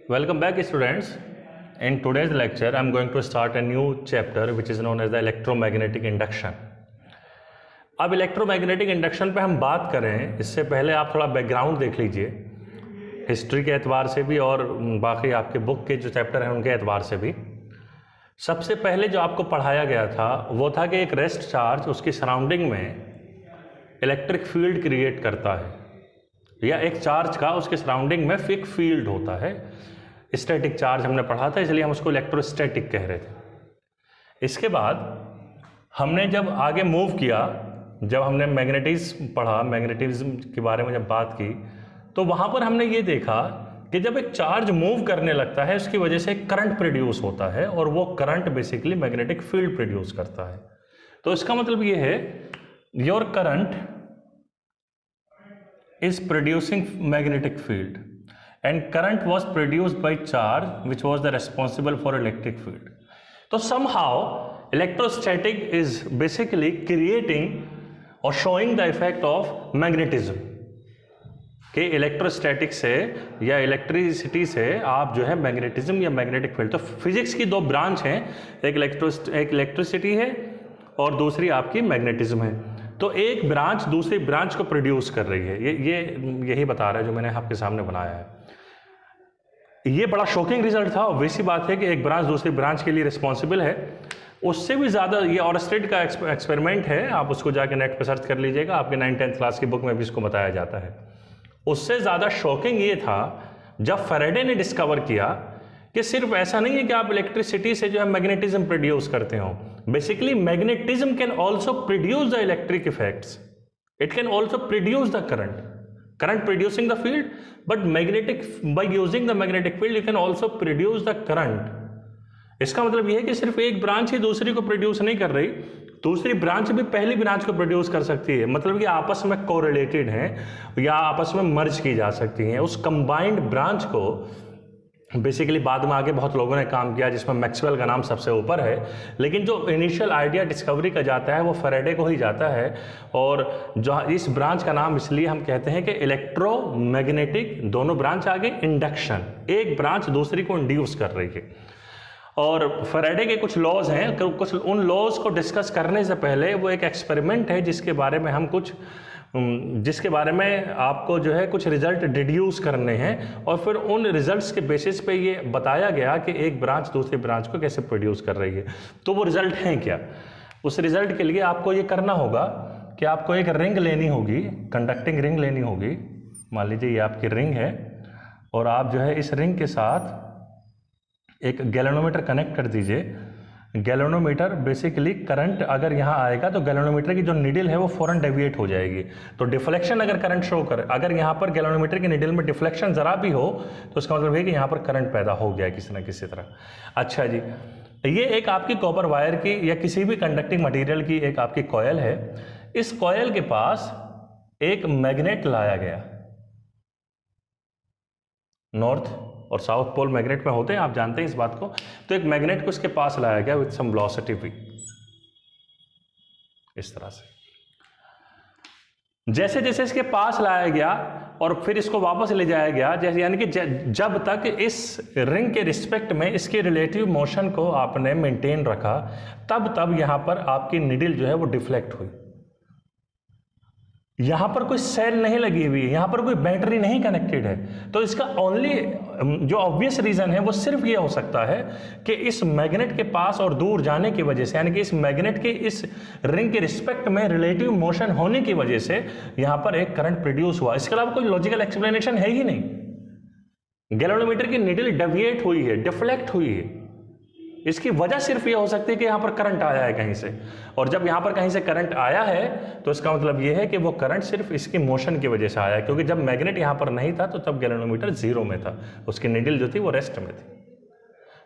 Welcome back, students. In today's lecture, I'm going to start a new chapter which is known as the electromagnetic induction. अब electromagnetic induction पे हम बात करें, इससे पहले आप थोड़ा बैकग्राउंड देख लीजिए, हिस्ट्री के एतबार से भी और बाकी आपके बुक के जो चैप्टर हैं उनके एतबार से भी। सबसे पहले जो आपको पढ़ाया गया था वो था कि एक रेस्ट चार्ज उसकी सराउंडिंग में इलेक्ट्रिक फील्ड क्रिएट करता है, या एक चार्ज का उसके सराउंडिंग में एक फील्ड होता है। स्टैटिक चार्ज हमने पढ़ा था, इसलिए हम उसको इलेक्ट्रोस्टैटिक कह रहे थे। इसके बाद हमने जब आगे मूव किया, जब हमने मैग्नेटिज्म पढ़ा, मैग्नेटिज्म के बारे में जब बात की, तो वहाँ पर हमने ये देखा कि जब एक चार्ज मूव करने लगता है उसकी वजह से करंट प्रोड्यूस होता है, और वो current basically magnetic field produce करता है। तो इसका मतलब ये है, your current is producing magnetic field and current was produced by charge which was the responsible for electric field. So somehow electrostatic is basically creating or showing the effect of magnetism कि electrostatic से या electricity से आप जो है magnetism या magnetic field. तो physics की दो ब्रांच हैं, एक इलेक्ट्रिसिटी है और दूसरी आपकी मैग्नेटिज्म है। तो एक ब्रांच दूसरी ब्रांच को प्रोड्यूस कर रही है, यही बता रहा है जो मैंने आपके सामने बनाया है। ये बड़ा शॉकिंग रिजल्ट था। वैसी बात है कि एक ब्रांच दूसरी ब्रांच के लिए रिस्पॉन्सिबल है। उससे भी ज़्यादा ये ऑरस्टेड का एक्सपेरिमेंट है, आप उसको जाके नेट पर सर्च कर लीजिएगा, आपके 9th-10th क्लास की बुक में भी इसको बताया जाता है। उससे ज़्यादा शॉकिंग ये था जब फैराडे ने डिस्कवर किया कि सिर्फ ऐसा नहीं है कि आप इलेक्ट्रिसिटी से जो है मैग्नेटिज्म प्रोड्यूस करते हो। Basically magnetism can also produce the electric effects, it can also produce the current producing the field, but magnetic by using the magnetic field you can also produce the current. इसका मतलब यह है कि सिर्फ एक branch ही दूसरी को produce नहीं कर रही, दूसरी ब्रांच भी पहली ब्रांच को प्रोड्यूस कर सकती है। मतलब कि आपस में कोरिलेटेड हैं या आपस में मर्ज की जा सकती हैं। उस कंबाइंड ब्रांच को बेसिकली बाद में आगे बहुत लोगों ने काम किया, जिसमें मैक्सवेल का नाम सबसे ऊपर है, लेकिन जो इनिशियल आइडिया डिस्कवरी का जाता है वो फैराडे को ही जाता है। और जो इस ब्रांच का नाम इसलिए हम कहते हैं कि इलेक्ट्रोमैग्नेटिक, दोनों ब्रांच आगे इंडक्शन, एक ब्रांच दूसरी को इंड्यूस कर रही है। और फैराडे के कुछ लॉज हैं, कुछ उन लॉज को डिस्कस करने से पहले वो एक एक्सपेरिमेंट है जिसके बारे में आपको जो है कुछ रिजल्ट डिड्यूस करने हैं, और फिर उन रिजल्ट्स के बेसिस पे ये बताया गया कि एक ब्रांच दूसरी ब्रांच को कैसे प्रोड्यूस कर रही है। तो वो रिजल्ट हैं क्या? उस रिजल्ट के लिए आपको ये करना होगा कि आपको एक रिंग लेनी होगी, कंडक्टिंग रिंग लेनी होगी। मान लीजिए ये आपकी रिंग है, और आप जो है इस रिंग के साथ एक गैल्वेनोमीटर कनेक्ट कर दीजिए। गैल्वेनोमीटर बेसिकली करंट अगर यहाँ आएगा तो गैल्वेनोमीटर की जो निडल है वो फौरन डेविएट हो जाएगी। तो डिफ्लेक्शन अगर करंट शो करे, अगर यहाँ पर गैल्वेनोमीटर की निडल में डिफ्लेक्शन जरा भी हो तो इसका मतलब है कि यहाँ पर करंट पैदा हो गया किसी न किसी तरह। अच्छा जी, ये एक आपकी कॉपर वायर की या किसी भी कंडक्टिंग मटेरियल की एक आपकी कॉयल है। इस कॉयल के पास एक मैग्नेट लाया गया, नॉर्थ और साउथ पोल मैग्नेट में होते हैं, आप जानते हैं इस बात को। तो एक मैग्नेट को इसके पास लाया गया विथ सम वेलोसिटी v, इस तरह से। जैसे जैसे इसके पास लाया गया और फिर इसको वापस ले जाया गया, जैसे यानी कि जब तक इस रिंग के रिस्पेक्ट में इसके रिलेटिव मोशन को आपने मेंटेन रखा, तब यहां पर आपकी निडल जो है वो डिफ्लेक्ट हुई। यहां पर कोई सेल नहीं लगी हुई है, यहां पर कोई बैटरी नहीं कनेक्टेड है। तो इसका ओनली जो ऑब्वियस रीजन है वो सिर्फ ये हो सकता है कि इस मैग्नेट के पास और दूर जाने की वजह से, यानी कि इस मैग्नेट के इस रिंग के रिस्पेक्ट में रिलेटिव मोशन होने की वजह से यहां पर एक करंट प्रोड्यूस हुआ। इसके अलावा कोई लॉजिकल एक्सप्लेनेशन है ही नहीं। गैल्वेनोमीटर की निडल डेविएट हुई है, डिफ्लेक्ट हुई है, इसकी वजह सिर्फ ये हो सकती है कि यहां पर करंट आया है कहीं से, और जब यहां पर कहीं से करंट आया है तो इसका मतलब ये है कि वो करंट सिर्फ इसकी मोशन की वजह से आया है, क्योंकि जब मैग्नेट यहां पर नहीं था तो तब गैल्वेनोमीटर जीरो में था, उसकी निडल जो थी वो रेस्ट में थी।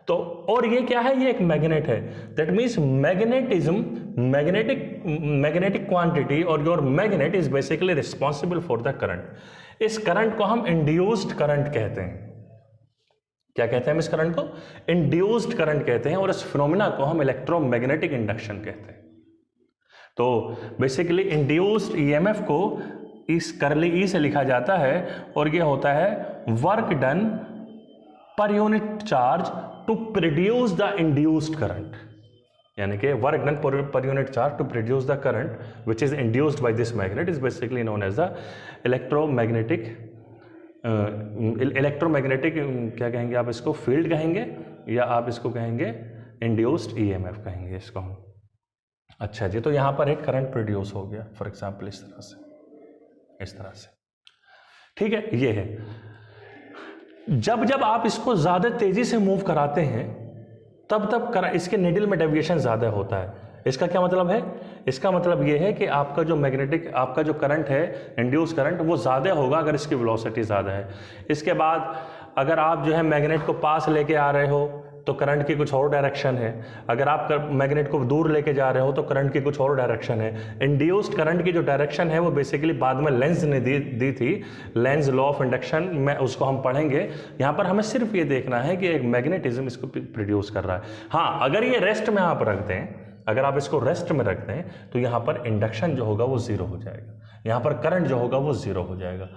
तो और ये क्या है? ये एक मैग्नेट है। That means magnetism, magnetic quantity और your magnet is basically responsible for the current. इस करंट को हम इंड्यूस्ड करंट कहते हैं। क्या कहते हैं हम इस करंट को? इंड्यूस्ड करंट कहते हैं, और इस फिनोमिना को हम इलेक्ट्रोमैग्नेटिक इंडक्शन कहते हैं। तो बेसिकली इंड्यूस्ड ईएमएफ को इस कर्ली ई से लिखा जाता है, और ये होता है work done per unit charge to produce the induced current, यानी कि work done per unit charge to produce the current which is induced by this magnet is basically known as the electromagnetic क्या कहेंगे आप इसको, field कहेंगे या आप इसको कहेंगे इंड्यूस्ड ईएमएफ कहेंगे इसको हम। अच्छा जी, तो यहाँ पर एक करंट प्रोड्यूस हो गया फॉर एग्जाम्पल इस तरह से, ठीक है। ये है जब जब आप इसको ज़्यादा तेज़ी से मूव कराते हैं तब इसके निडल में डेविएशन ज़्यादा होता है। इसका क्या मतलब है? इसका मतलब ये है कि आपका जो करंट है, इंड्यूस करंट, वो ज़्यादा होगा अगर इसकी वेलोसिटी ज़्यादा है। इसके बाद अगर आप जो है मैग्नेट को पास लेके आ रहे हो तो करंट की कुछ और डायरेक्शन है, अगर आप मैग्नेट को दूर लेके जा रहे हो तो करंट की कुछ और डायरेक्शन है। इंड्यूस्ड करंट की जो डायरेक्शन है वो बेसिकली बाद में लेंज ने दी थी, लेंज लॉ ऑफ इंडक्शन में, उसको हम पढ़ेंगे। यहाँ पर हमें सिर्फ ये देखना है कि एक मैग्नेटिज्म इसको प्रोड्यूस कर रहा है। हाँ, अगर ये रेस्ट में आप रख दें, अगर आप इसको रेस्ट में रख दें तो यहाँ पर इंडक्शन जो होगा वो जीरो हो जाएगा, यहाँ पर करंट जो होगा वो जीरो हो जाएगा।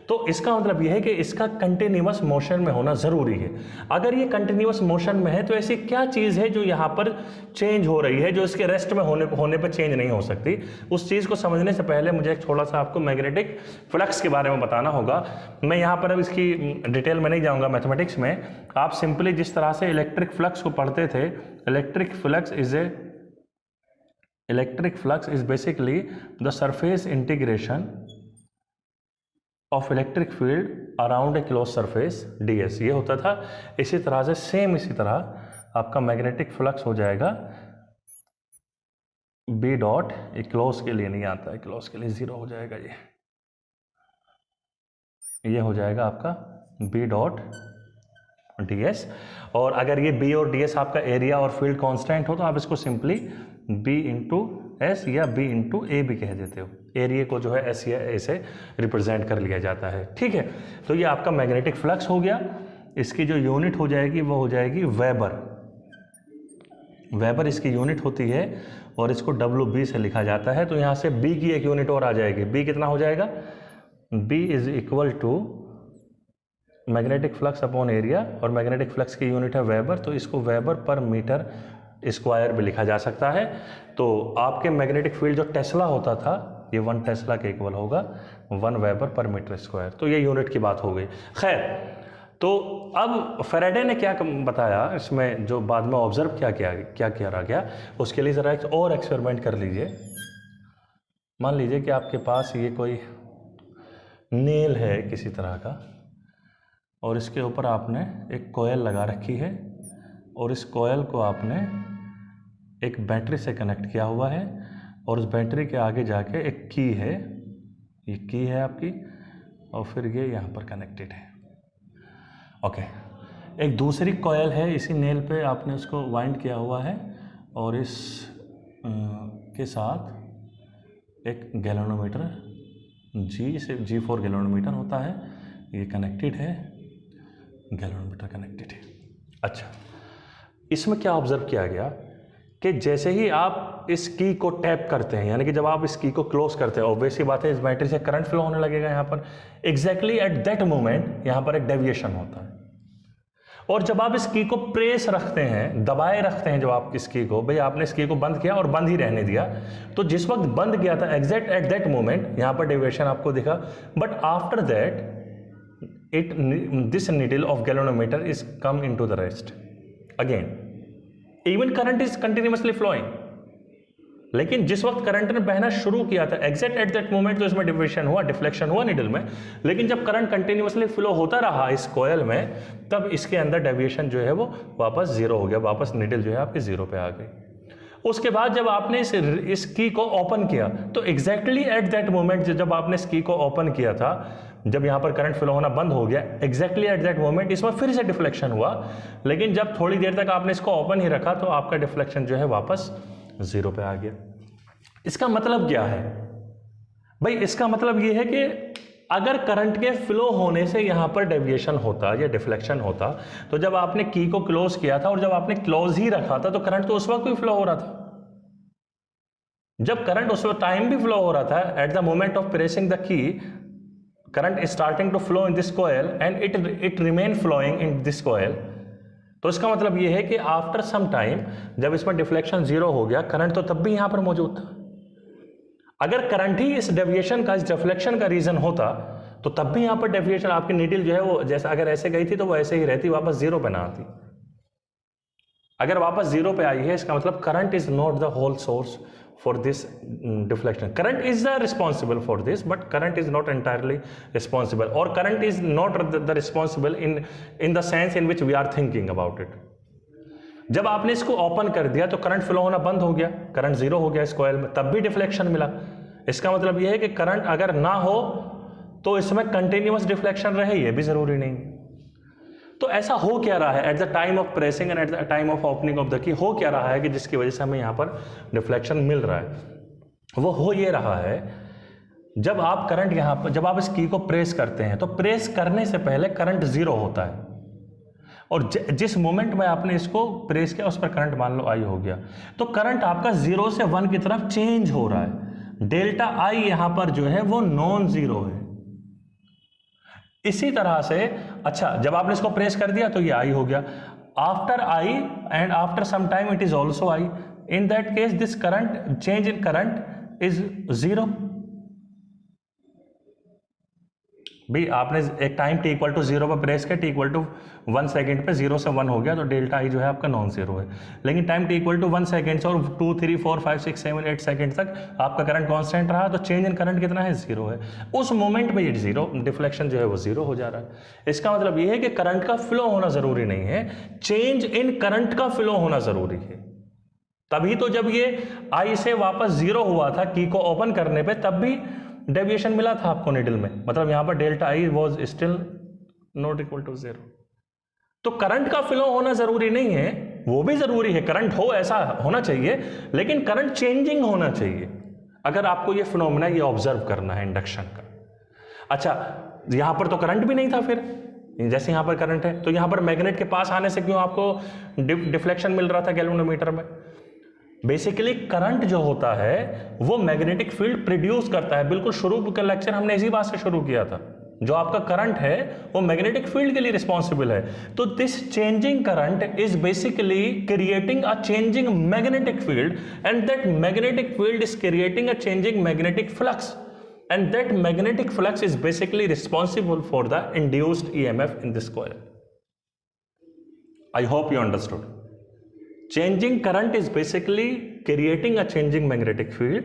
तो इसका मतलब यह है कि इसका कंटिन्यूअस मोशन में होना जरूरी है। अगर ये कंटिन्यूअस मोशन में है तो ऐसी क्या चीज है जो यहाँ पर चेंज हो रही है, जो इसके रेस्ट में होने पर चेंज नहीं हो सकती? उस चीज को समझने से पहले मुझे एक थोड़ा सा आपको मैग्नेटिक फ्लक्स के बारे में बताना होगा। मैं यहाँ पर अब इसकी डिटेल में नहीं जाऊँगा मैथमेटिक्स में। आप सिंपली जिस तरह से इलेक्ट्रिक फ्लक्स को पढ़ते थे, electric flux is basically the surface integration of electric field around a closed surface ds, ये होता था। इसी तरह से सेम इसी तरह आपका मैग्नेटिक फ्लक्स हो जाएगा b डॉट, ये क्लोज के लिए नहीं आता है, क्लोज के लिए जीरो हो जाएगा, ये हो जाएगा आपका b डॉट ds। और अगर ये b और ds आपका एरिया और फील्ड कांस्टेंट हो तो आप इसको सिंपली b इंटू एस या b इंटू ए भी कह देते हो। एरिया को जो है एस या ए से रिप्रेजेंट कर लिया जाता है, ठीक है। तो ये आपका मैग्नेटिक फ्लक्स हो गया। इसकी जो यूनिट हो जाएगी वो हो जाएगी वेबर। वेबर इसकी यूनिट होती है और इसको WB से लिखा जाता है। तो यहाँ से B की एक यूनिट और आ जाएगी। B कितना हो जाएगा? B is equal to magnetic flux upon area, और मैग्नेटिक फ्लक्स की यूनिट है वेबर, तो इसको वेबर पर मीटर स्क्वायर भी लिखा जा सकता है। तो आपके मैग्नेटिक फील्ड जो टेस्ला होता था, ये 1 टेस्ला के इक्वल होगा 1 वेबर पर मीटर स्क्वायर। तो ये यूनिट की बात हो गई। खैर, तो अब फैराडे ने क्या बताया इसमें, जो बाद में ऑब्जर्व क्या किया गया, उसके लिए ज़रा एक और एक्सपेरिमेंट कर लीजिए। मान लीजिए कि आपके पास ये कोई नेल है किसी तरह का, और इसके ऊपर आपने एक कॉयल लगा रखी है, और इस कॉयल को आपने एक बैटरी से कनेक्ट किया हुआ है, और उस बैटरी के आगे जाके एक की है, ये की है आपकी, और फिर ये यहाँ पर कनेक्टेड है। ओके, एक दूसरी कॉयल है, इसी नेल पे आपने उसको वाइंड किया हुआ है, और इस के साथ एक गैल्वेनोमीटर G4 गैल्वेनोमीटर होता है, ये कनेक्टेड है, गैल्वेनोमीटर कनेक्टेड है। अच्छा, इसमें क्या ऑब्जर्व किया गया कि जैसे ही आप इस की को टैप करते हैं, यानी कि जब आप इस की को क्लोज करते हैं, ऑब्वियसली बात है इस बैटरी से करंट फ्लो होने लगेगा यहाँ पर। एग्जैक्टली एट दैट मोमेंट यहाँ पर एक डेविएशन होता है। और जब आप इस की को प्रेस रखते हैं, दबाए रखते हैं, जब आप इस की को, भाई आपने इस की को बंद किया और बंद ही रहने दिया, तो जिस वक्त बंद किया था एग्जैक्ट एट दैट मोमेंट यहाँ पर डेविएशन आपको दिखा। But after that this needle of galvanometer is come into the rest again, even current is continuously flowing। लेकिन जिस वक्त करंट ने बहना शुरू किया था एग्जैक्ट एट दैट मोमेंट तो इसमें डिफ्लेक्शन हुआ निडल में। लेकिन जब करंट कंटिन्यूअसली फ्लो होता रहा इस कॉयल में, तब इसके अंदर डेविएशन जो है वो वापस जीरो हो गया, वापस निडल जो है आपकी जीरो पे आ गई। उसके बाद जब आपने इस की को ओपन किया, तो एग्जैक्टली एट दैट मोमेंट जब आपने इस की को ओपन किया था, जब यहाँ पर करंट फ्लो होना बंद हो गया, एग्जैक्टली एट दैट मोमेंट इसमें फिर से डिफ्लेक्शन हुआ। लेकिन जब थोड़ी देर तक आपने इसको ओपन ही रखा तो आपका डिफ्लेक्शन जो है वापस जीरो पे आ गया। इसका मतलब क्या है भाई? इसका मतलब ये है कि अगर करंट के फ्लो होने से यहाँ पर डेविएशन होता या डिफ्लेक्शन होता, तो जब आपने की को क्लोज किया था और जब आपने क्लोज ही रखा था, तो करंट तो उस वक्त भी फ्लो हो रहा था। जब करंट उस वक्त टाइम भी फ्लो हो रहा था, at the moment of pressing the key, current is starting to flow in this coil and it remain flowing in this coil, तो इसका मतलब ये है कि आफ्टर सम टाइम जब इसमें डिफ्लेक्शन जीरो हो गया, करंट तो तब भी यहां पर मौजूद था। अगर करंट ही इस डेविएशन का, इस डिफ्लेक्शन का रीजन होता तो तब भी यहां पर डेविएशन, आपकी नीडल जो है वो जैसा अगर ऐसे गई थी तो वो ऐसे ही रहती, वापस जीरो पे ना आती। अगर वापस जीरो पे आई है, इसका मतलब current is not the whole source for this deflection. Current is responsible for this, but current is not entirely responsible, or current is not the responsible in the sense in which we are thinking about it. जब आपने इसको open कर दिया तो current flow होना बंद हो गया, करंट जीरो हो गया इस कॉइल में, तब भी डिफ्लेक्शन मिला। इसका मतलब यह है कि करंट अगर ना हो तो इसमें कंटिन्यूअस डिफ्लेक्शन रहे, ये भी जरूरी नहीं। तो ऐसा हो क्या रहा है at the time of pressing and at the time of opening of the key, हो क्या रहा है कि जिसकी वजह से हमें यहाँ पर डिफ्लेक्शन मिल रहा है? वो हो ये रहा है, जब आप करंट यहाँ पर, जब आप इस की को प्रेस करते हैं तो प्रेस करने से पहले करंट जीरो होता है, और जिस मोमेंट में आपने इसको प्रेस किया उस पर करंट मान लो आई हो गया, तो करंट आपका जीरो से वन की तरफ चेंज हो रहा है। डेल्टा आई यहाँ पर जो है वो नॉन जीरो है। इसी तरह से अच्छा, जब आपने इसको प्रेस कर दिया तो ये आई हो गया, after I and after some time it is also I, in that case this current, change in current is zero. भी आपने एक time t equal to zero पर प्रेस किया, t इक्वल टू 1 सेकेंड पे zero से 1 हो गया, तो डेल्टा आई जो है आपका नॉन जीरो है। लेकिन time t equal to 1 second से और 2 3 4 5 6 7 8 सेकेंड तक आपका करंट कांस्टेंट रहा, तो चेंज इन करंट कितना है? जीरो है। उस मोमेंट में ये जीरो डिफ्लेक्शन जो है वो जीरो हो जा रहा है। इसका मतलब ये है कि करंट का फ्लो होना जरूरी नहीं है, चेंज इन करंट का फ्लो होना जरूरी है। तभी तो जब ये आई से वापस जीरो हुआ था की को ओपन करने पे, तब भी डेविएशन मिला था आपको निडल में, मतलब यहां पर delta I was still not equal to zero. तो करंट का फ्लो होना जरूरी नहीं है, वो भी जरूरी है, करंट हो ऐसा होना चाहिए, लेकिन करंट चेंजिंग होना चाहिए अगर आपको ये फिनोमेना ये ऑब्जर्व करना है इंडक्शन का। अच्छा, यहां पर तो करंट भी नहीं था, फिर जैसे यहां पर करंट है तो यहां पर मैग्नेट के पास आने से क्यों आपको डिफ्लेक्शन मिल रहा था गैल्वेनोमीटर में? बेसिकली करंट जो होता है वो मैग्नेटिक फील्ड प्रोड्यूस करता है। बिल्कुल शुरू का लेक्चर हमने इसी बात से शुरू किया था, जो आपका करंट है वो मैग्नेटिक फील्ड के लिए रिस्पॉन्सिबल है। तो this changing current is basically creating a changing magnetic field, and that magnetic field is creating a changing magnetic flux, and that magnetic flux is basically responsible for the induced EMF in this coil. I hope you understood. Changing current is basically creating a changing magnetic field.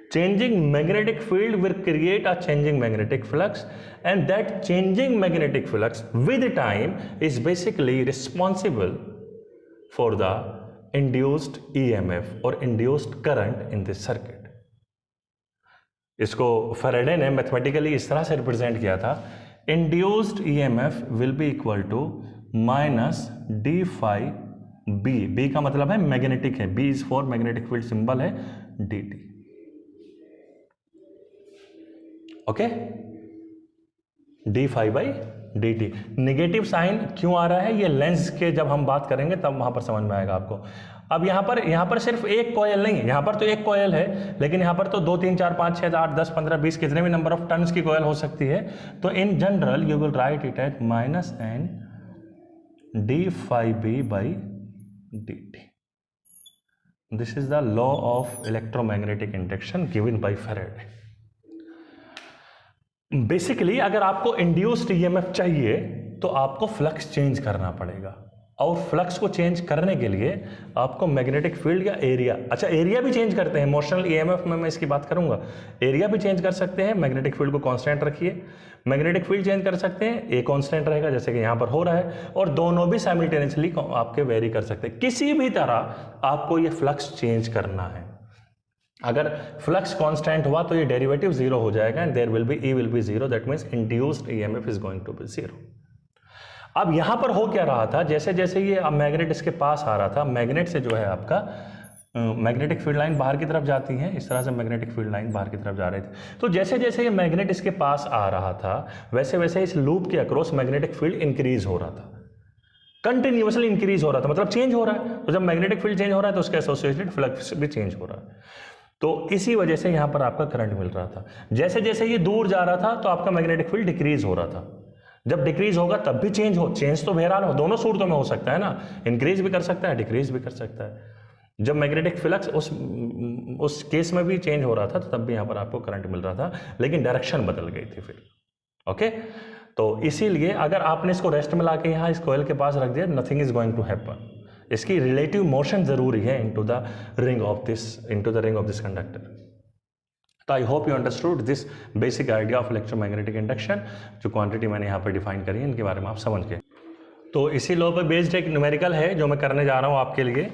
Changing magnetic field will create a changing magnetic flux, and that changing magnetic flux with time is basically responsible for the induced EMF or induced current in this circuit. इसको Faraday ने mathematically इस तरह से represent किया था, induced EMF will be equal to minus d phi B. B का मतलब है मैग्नेटिक है, B is for magnetic field, symbol है D T. Okay, D five by D T. Negative sign क्यों आ रहा है ये लेंस के जब हम बात करेंगे तब वहां पर समझ में आएगा आपको। अब यहां पर सिर्फ एक कॉयल नहीं है, यहां पर तो एक कॉयल है, लेकिन यहां पर तो 2 3 4 5 6 8 10 15 20 कितने भी नंबर ऑफ टन्स की कॉयल हो सकती है। तो in general you will write it at minus N D five B by dt. This is the law of electromagnetic induction given by Faraday. Basically अगर आपको इंड्यूस्ड ईएमएफ चाहिए तो आपको फ्लक्स चेंज करना पड़ेगा, और फ्लक्स को चेंज करने के लिए आपको मैग्नेटिक फील्ड या एरिया, अच्छा एरिया भी चेंज करते हैं मोशनल ईएमएफ में, मैं इसकी बात करूंगा। एरिया भी चेंज कर सकते हैं, मैग्नेटिक फील्ड को कांस्टेंट रखिए, मैग्नेटिक फील्ड चेंज कर सकते हैं, ए कांस्टेंट रहेगा जैसे कि यहाँ पर हो रहा है, और दोनों भी साइमल्टेनियसली आपके वेरी कर सकते हैं। किसी भी तरह आपको ये फ्लक्स चेंज करना है। अगर फ्लक्स कांस्टेंट हुआ तो ये डेरिवेटिव जीरो हो जाएगा, and there will be E will be zero, that means induced EMF is going to be zero. अब यहां पर हो क्या रहा था, जैसे जैसे ये मैग्नेट इसके पास आ रहा था, मैग्नेट से जो है आपका मैग्नेटिक फील्ड लाइन बाहर की तरफ जाती है, इस तरह से मैग्नेटिक फील्ड लाइन बाहर की तरफ जा रही थी। तो जैसे जैसे ये मैग्नेट इसके पास आ रहा था वैसे वैसे इस लूप के अक्रॉस मैग्नेटिक फील्ड इंक्रीज हो रहा था, कंटिन्यूअसली इंक्रीज हो रहा था, मतलब चेंज हो रहा है। तो जब मैग्नेटिक फील्ड चेंज हो रहा है तो उसके एसोसिएटेड फ्लक्स भी चेंज हो रहा है। तो इसी वजह से यहाँ पर आपका करंट मिल रहा था। जैसे जैसे ये दूर जा रहा था तो आपका मैग्नेटिक फील्ड डिक्रीज हो रहा था। जब डिक्रीज होगा तब भी चेंज तो बहरहाल हो, दोनों सूरतों में हो सकता है ना, इंक्रीज भी कर सकता है, डिक्रीज भी कर सकता है। जब मैग्नेटिक फ्लक्स उस केस में भी चेंज हो रहा था तो तब भी यहाँ पर आपको करंट मिल रहा था, लेकिन डायरेक्शन बदल गई थी फिर। ओके, तो इसीलिए अगर आपने इसको रेस्ट में लाके यहाँ इस कॉइल के पास रख दिया, nothing is going to happen. इसकी रिलेटिव मोशन जरूरी है into the ring of this conductor. तो I hope you understood this basic idea of electromagnetic induction. जो क्वांटिटी मैंने यहाँ पर डिफाइन करी है इनके बारे में आप समझ गए। तो इसी लॉ पर बेस्ड एक न्यूमेरिकल है जो मैं करने जा रहा हूँ आपके लिए।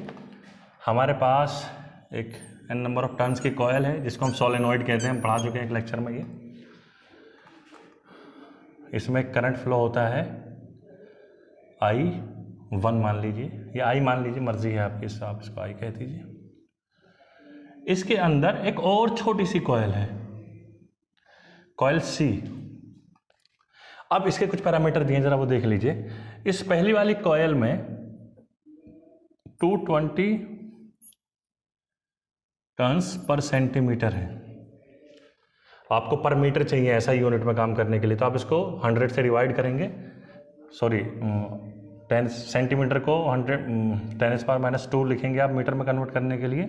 हमारे पास एक n नंबर ऑफ टर्न्स की कॉयल है जिसको हम सोलेनॉइड कहते हैं, हम पढ़ा चुके हैं एक लेक्चर में। ये इसमें करंट फ्लो होता है I1 मान लीजिए, या I मान लीजिए, मर्जी है आपकी, आप इसको I कह दीजिए। इसके अंदर एक और छोटी सी कॉयल है, कॉयल C। अब इसके कुछ पैरामीटर दिए, जरा वो देख लीजिए। इस पहली वाली कॉयल में 220 टर्न्स पर सेंटीमीटर है। आपको पर मीटर चाहिए ऐसा यूनिट में काम करने के लिए, तो आप इसको 100 से डिवाइड करेंगे, 10 सेंटीमीटर को 10⁻² लिखेंगे आप मीटर में कन्वर्ट करने के लिए,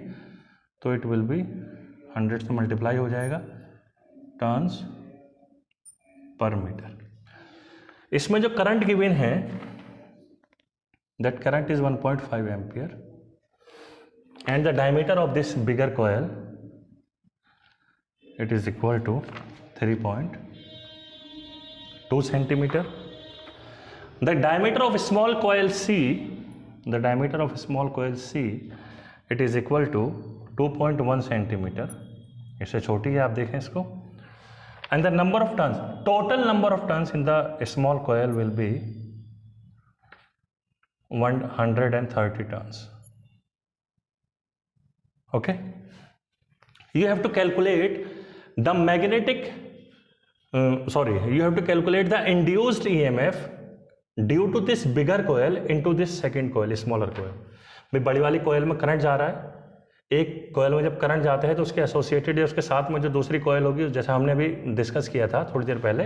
तो इट विल बी 100 से मल्टीप्लाई हो जाएगा टर्न्स पर मीटर। इसमें जो करंट गिवन है, that current is 1.5 ampere and the diameter of this bigger coil, it is equal to 3.2 centimeter. The diameter of small coil C, it is equal to 2.1 centimeter. इससे छोटी है, आप देखें इसको। And the number of turns, total number of turns in the small coil will be 130 turns. Okay, you have to calculate the induced EMF due to this bigger coil into this second coil, smaller coil। भाई बड़ी वाली कोयल में current जा रहा है, एक कोयल में जब करंट जाता है तो उसके एसोसिएटेड है उसके साथ में जो दूसरी कोयल होगी, जैसा हमने अभी डिस्कस किया था थोड़ी देर पहले,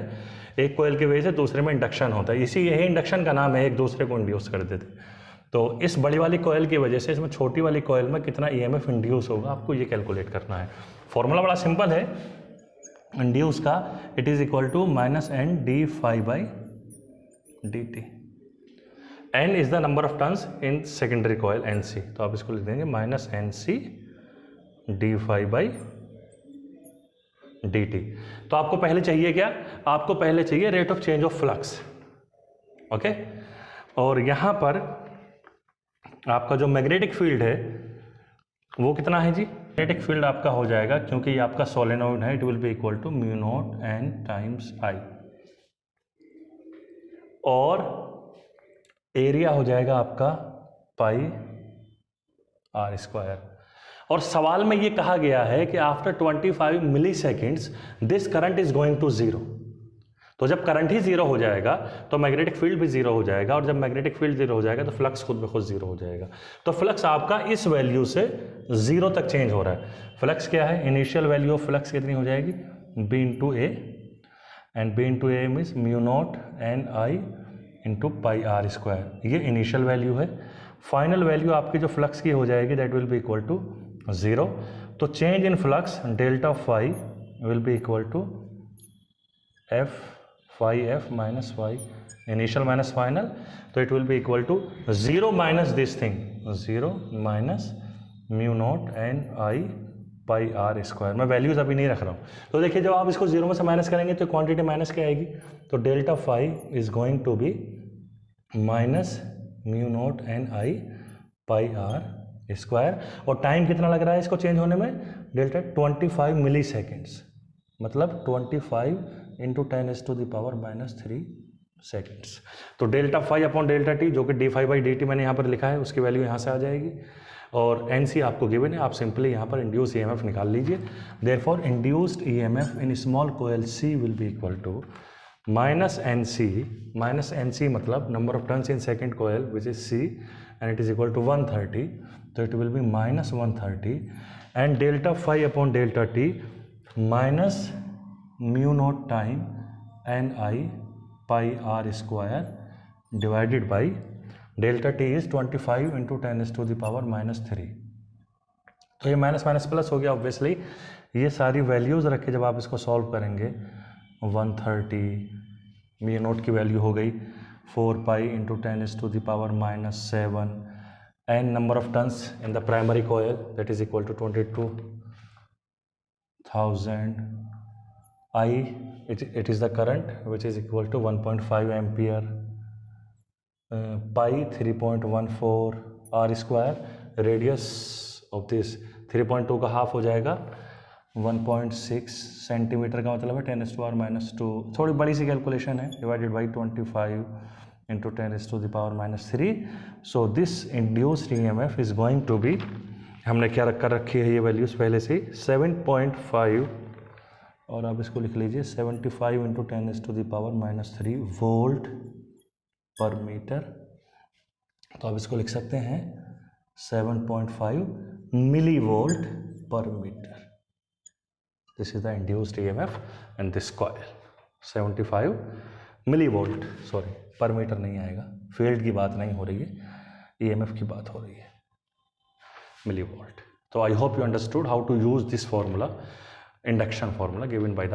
एक कोयल की वजह से दूसरे में इंडक्शन होता है। यही इंडक्शन का नाम है, एक दूसरे को इंड्यूस कर देते। तो इस बड़ी वाली कोयल की वजह से इसमें छोटी वाली कोयल में कितना EMF इंड्यूस होगा, आपको ये कैलकुलेट करना है। फॉर्मूला बड़ा सिंपल है इंड्यूस का, it is equal to -N/dt। N is the number of turns in secondary coil NC, तो आप इसको लिख देंगे -NC/dφ/dt। तो आपको पहले चाहिए क्या, आपको पहले चाहिए rate of change of flux. Okay, और यहाँ पर आपका जो मैग्नेटिक फील्ड है वो कितना है जी, मैग्नेटिक फील्ड आपका हो जाएगा, क्योंकि ये आपका सोलेनॉइड है, it will be equal to μ0 N times I, और एरिया हो जाएगा आपका πr²। और सवाल में ये कहा गया है कि after 25 milli seconds this current is going to 0। तो जब करंट ही 0 हो जाएगा तो मैग्नेटिक फील्ड भी 0 हो जाएगा, और जब मैग्नेटिक फील्ड 0 हो जाएगा तो फ्लक्स खुद ब खुद 0 हो जाएगा। तो फ्लक्स आपका इस वैल्यू से 0 तक चेंज हो रहा है। फ्लक्स क्या है, इनिशियल वैल्यू ऑफ फ्लक्स कितनी हो जाएगी, B/A, and B/A means μ0 NI × πr²। ये इनिशियल वैल्यू है। फाइनल वैल्यू आपकी जो फ्लक्स की हो जाएगी that will be equal to 0। तो change in flux delta phi will be equal to F minus phi, initial minus final, तो it will be equal to 0 minus this thing, 0 minus μ0 NI πr²। मैं values अभी नहीं रख रहा हूँ। तो देखिए जब आप इसको 0 में से माइनस करेंगे तो क्वांटिटी माइनस क्या आएगी, तो delta phi is going to be minus μ0 NI πr²। और टाइम कितना लग रहा है इसको चेंज होने में, डेल्टा 25 मिली सेकेंड्स, मतलब 25 × 10⁻³ सेकेंड्स। तो delta phi upon delta T, जो कि dφ/dt मैंने यहाँ पर लिखा है, उसकी वैल्यू यहाँ से आ जाएगी। और NC आपको गिवन है, आप सिंपली यहाँ पर इंड्यूस EMF निकाल लीजिए। Therefore induced EMF in small coil C will be equal to minus NC मतलब number of turns in second coil, which is C, and it is equal to 130. So it will be minus 130, and delta phi upon delta T minus mu naught time Ni pi r square divided by delta T is 25 into 10 is to the power minus 3. तो ये minus minus plus हो गया obviously. ये सारी values रखे जब आप इसको सॉल्व करेंगे, 130 म्यू नोट की वैल्यू हो गई 4 pi into 10 is to the power minus 7, and number of turns in the primary coil that is equal to 22,000. I it is the current which is equal to 1.5 ampere. Pi 3.14 r square. Radius of this 3.2 का half हो जाएगा 1.6 centimetre का मतलब है 10⁻⁻². थोड़ी बड़ी सी calculation है. Divided by 25 into 10⁻⁻3. So this induced EMF is going to be, हमने क्या रखी है ये वैल्यूज पहले से 7.5, और आप इसको लिख लीजिए 75 इंटू 10⁻⁻3 वोल्ट पर मीटर. तो आप इसको लिख सकते हैं 7.5 milli volt per meter. This is the induced EMF and this coil 75 milli volt, sorry per meter नहीं आएगा, फील्ड की बात नहीं हो रही है, EMF की बात हो रही है, मिली वोल्ट. तो I hope you understood how to use this formula, induction formula given by the